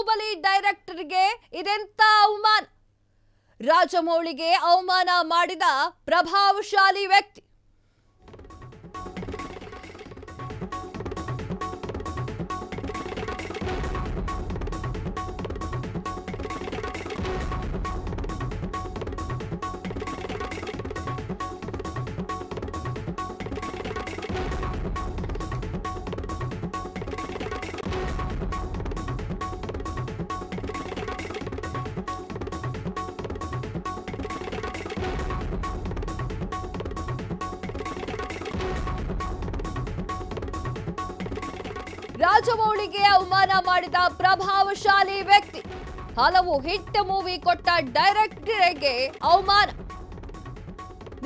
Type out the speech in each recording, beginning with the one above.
ಬಾಹುಬಲಿ ಡೈರೆಕ್ಟರ್ಗೆ ಇದೆಂತ ಅವಮಾನ. ರಾಜಮೌಳಿಗೆ ಅವಮಾನ ಮಾಡಿದ ಪ್ರಭಾವಶಾಲಿ ವ್ಯಕ್ತಿ. ರಾಜಮೌಳಿಗೆ ಅವಮಾನ ಮಾಡಿದ ಪ್ರಭಾವಶಾಲಿ ವ್ಯಕ್ತಿ. ಹಲವು ಹಿಟ್ ಮೂವಿ ಕೊಟ್ಟ ಡೈರೆಕ್ಟರ್ಗೆ ಅವಮಾನ.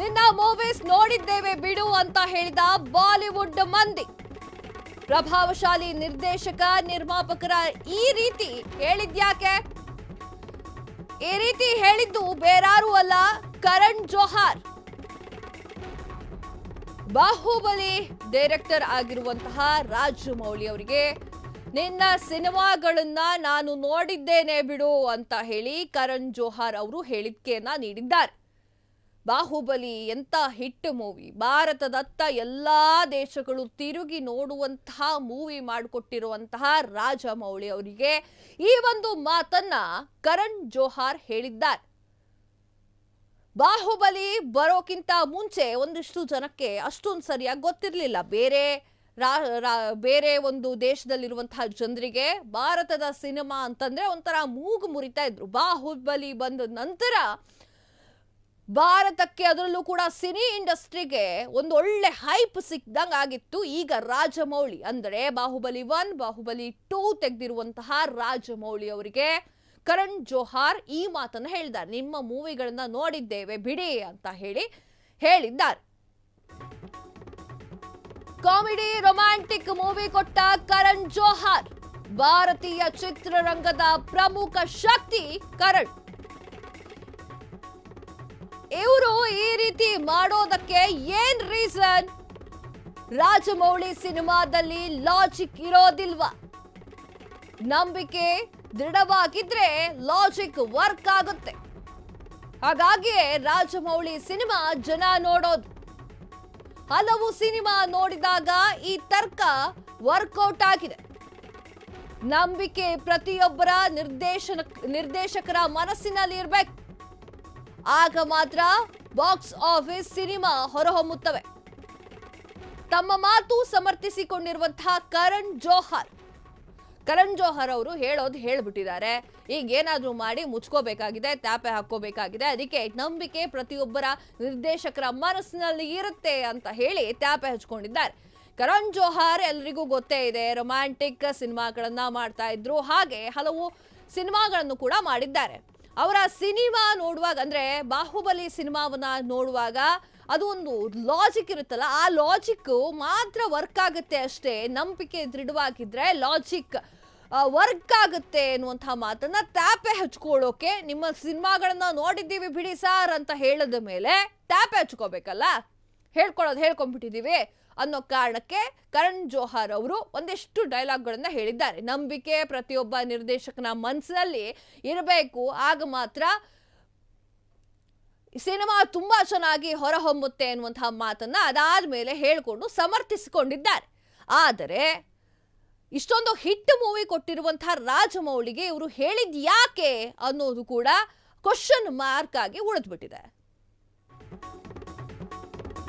ನಿನ್ನ ಮೂವೀಸ್ ನೋಡಿದ್ದೇವೆ ಬಿಡು ಅಂತ ಹೇಳಿದ ಬಾಲಿವುಡ್ ಮಂದಿ. ಪ್ರಭಾವಶಾಲಿ ನಿರ್ದೇಶಕ ನಿರ್ಮಾಪಕರ ಈ ರೀತಿ ಹೇಳಿದ್ಯಾಕೆ? ಈ ರೀತಿ ಹೇಳಿದ್ದು ಬೇರಾರು ಅಲ್ಲ, ಕರಣ್ ಜೋಹರ್. ಬಾಹುಬಲಿ ಡೈರೆಕ್ಟರ್ ಆಗಿರುವಂತಹ ರಾಜಮೌಳಿ ಅವರಿಗೆ ನಿನ್ನ ಸಿನಿಮಾಗಳನ್ನ ನಾನು ನೋಡಿದ್ದೇನೆ ಬಿಡು ಅಂತ ಹೇಳಿ ಕರಣ್ ಜೋಹರ್ ಅವರು ಹೇಳಿಕೆಯನ್ನ ನೀಡಿದ್ದಾರೆ. ಬಾಹುಬಲಿ ಎಂತ ಹಿಟ್ ಮೂವಿ, ಭಾರತದತ್ತ ಎಲ್ಲಾ ದೇಶಗಳು ತಿರುಗಿ ನೋಡುವಂತಹ ಮೂವಿ ಮಾಡಿಕೊಟ್ಟಿರುವಂತಹ ರಾಜಮೌಳಿ ಅವರಿಗೆ ಈ ಒಂದು ಮಾತನ್ನ ಕರಣ್ ಜೋಹರ್ ಹೇಳಿದ್ದಾರೆ. ಬಾಹುಬಲಿ ಬರೋಕ್ಕಿಂತ ಮುಂಚೆ ಒಂದಿಷ್ಟು ಜನಕ್ಕೆ ಅಷ್ಟೊಂದು ಸರಿಯಾಗಿ ಗೊತ್ತಿರಲಿಲ್ಲ. ಬೇರೆ ಒಂದು ದೇಶದಲ್ಲಿರುವಂತಹ ಜನರಿಗೆ ಭಾರತದ ಸಿನಿಮಾ ಅಂತಂದ್ರೆ ಒಂಥರ ಮೂಗು ಮುರಿತಾ ಇದ್ರು. ಬಾಹುಬಲಿ ಬಂದ ನಂತರ ಭಾರತಕ್ಕೆ, ಅದರಲ್ಲೂ ಕೂಡ ಸಿನಿ ಇಂಡಸ್ಟ್ರಿಗೆ ಒಂದು ಒಳ್ಳೆ ಹೈಪ್ ಸಿಕ್ದಂಗೆ ಆಗಿತ್ತು. ಈಗ ರಾಜಮೌಳಿ ಅಂದ್ರೆ ಬಾಹುಬಲಿ 1, ಬಾಹುಬಲಿ 2 ತೆಗೆದಿರುವಂತಹ ರಾಜಮೌಳಿ ಅವರಿಗೆ ಕರಣ್ ಜೋಹರ್ ಈ ಮಾತನ್ನು ಹೇಳಿದ್ದಾರೆ. ನಿಮ್ಮ ಮೂವಿಗಳನ್ನ ನೋಡಿದ್ದೇವೆ ಬಿಡಿ ಅಂತ ಹೇಳಿದ್ದಾರೆ. ಕಾಮಿಡಿ ರೊಮ್ಯಾಂಟಿಕ್ ಮೂವಿ ಕೊಟ್ಟ ಕರಣ್ ಜೋಹರ್ ಭಾರತೀಯ ಚಿತ್ರರಂಗದ ಪ್ರಮುಖ ಶಕ್ತಿ ಕರಣ್. ಇವರು ಈ ರೀತಿ ಮಾಡೋದಕ್ಕೆ ಏನ್ ರೀಸನ್? ರಾಜಮೌಳಿ ಸಿನಿಮಾದಲ್ಲಿ ಲಾಜಿಕ್ ಇರೋದಿಲ್ವಾ? ನಂಬಿಕೆ ದೃಢವಾಗಿದ್ರೆ ಲಾಜಿಕ್ ವರ್ಕ್ ಆಗುತ್ತೆ. ಹಾಗಾಗಿಯೇ ರಾಜಮೌಳಿ ಸಿನಿಮಾ ಜನ ನೋಡೋದು. ಹಲವು ಸಿನಿಮಾ ನೋಡಿದಾಗ ಈ ತರ್ಕ ವರ್ಕೌಟ್ ಆಗಿದೆ. ನಂಬಿಕೆ ಪ್ರತಿಯೊಬ್ಬರ ನಿರ್ದೇಶಕರ ಮನಸ್ಸಿನಲ್ಲಿ ಇರಬೇಕು. ಆಗ ಮಾತ್ರ ಬಾಕ್ಸ್ ಆಫೀಸ್ ಸಿನಿಮಾ ಹೊರಹೊಮ್ಮುತ್ತವೆ. ತಮ್ಮ ಮಾತು ಸಮರ್ಥಿಸಿಕೊಂಡಿರುವಂತಹ ಕರಣ್ ಜೋಹರ್ ಅವರು ಹೇಳ್ಬಿಟ್ಟಿದ್ದಾರೆ. ಈಗ ಏನಾದ್ರೂ ಮಾಡಿ ಮುಚ್ಕೋಬೇಕಾಗಿದೆ, ಟ್ಯಾಪೆ ಹಾಕೋಬೇಕಾಗಿದೆ. ಅದಕ್ಕೆ ನಂಬಿಕೆ ಪ್ರತಿಯೊಬ್ಬರ ನಿರ್ದೇಶಕರ ಮನಸ್ಸಿನಲ್ಲಿ ಇರುತ್ತೆ ಅಂತ ಹೇಳಿ ಟ್ಯಾಪೆ ಹಚ್ಕೊಂಡಿದ್ದಾರೆ. ಕರಣ್ ಜೋಹರ್ ಎಲ್ರಿಗೂ ಗೊತ್ತೇ ಇದೆ, ರೊಮ್ಯಾಂಟಿಕ್ ಸಿನಿಮಾಗಳನ್ನ ಮಾಡ್ತಾ ಇದ್ರು. ಹಾಗೆ ಹಲವು ಸಿನಿಮಾಗಳನ್ನು ಕೂಡ ಮಾಡಿದ್ದಾರೆ. ಅವರ ಸಿನಿಮಾ ನೋಡುವಾಗ, ಅಂದ್ರೆ ಬಾಹುಬಲಿ ಸಿನಿಮಾವನ್ನ ನೋಡುವಾಗ ಅದು ಒಂದು ಲಾಜಿಕ್ ಇರುತ್ತಲ್ಲ, ಆ ಲಾಜಿಕ್ ಮಾತ್ರ ವರ್ಕ್ ಆಗುತ್ತೆ ಅಷ್ಟೇ. ನಂಬಿಕೆ ದೃಢವಾಗಿದ್ರೆ ಲಾಜಿಕ್ ವರ್ಕ್ ಆಗುತ್ತೆ ಎನ್ನುವಂತಹ ಮಾತನ್ನ ಟ್ಯಾಪೆ ಹಚ್ಕೊಳ್ಳೋಕೆ, ನಿಮ್ಮ ಸಿನಿಮಾಗಳನ್ನ ನೋಡಿದ್ದೀವಿ ಬಿಡಿ ಸಾರ್ ಅಂತ ಹೇಳಿದ ಮೇಲೆ ಟ್ಯಾಪೆ ಹಚ್ಕೋಬೇಕಲ್ಲ, ಹೇಳ್ಕೊಂಡ್ಬಿಟ್ಟಿದ್ದೀವಿ ಅನ್ನೋ ಕಾರಣಕ್ಕೆ ಕರಣ್ ಜೋಹರ್ ಅವರು ಒಂದಿಷ್ಟು ಡೈಲಾಗ್ಗಳನ್ನ ಹೇಳಿದ್ದಾರೆ. ನಂಬಿಕೆ ಪ್ರತಿಯೊಬ್ಬ ನಿರ್ದೇಶಕನ ಮನಸ್ಸಿನಲ್ಲಿ ಇರಬೇಕು, ಆಗ ಮಾತ್ರ ಸಿನಿಮಾ ತುಂಬಾ ಚೆನ್ನಾಗಿ ಹೊರಹೊಮ್ಮುತ್ತೆ ಅನ್ನುವಂತಹ ಮಾತನ್ನ ಅದಾದ್ಮೇಲೆ ಹೇಳ್ಕೊಂಡು ಸಮರ್ಥಿಸಿಕೊಂಡಿದ್ದಾರೆ. ಆದರೆ ಇಷ್ಟೊಂದು ಹಿಟ್ ಮೂವಿ ಕೊಟ್ಟಿರುವಂತಹ ರಾಜಮೌಳಿಗೆ ಇವರು ಹೇಳಿದ್ ಯಾಕೆ ಅನ್ನೋದು ಕೂಡ ಕ್ವಶನ್ ಮಾರ್ಕ್ ಆಗಿ ಉಳಿದ್ಬಿಟ್ಟಿದೆ.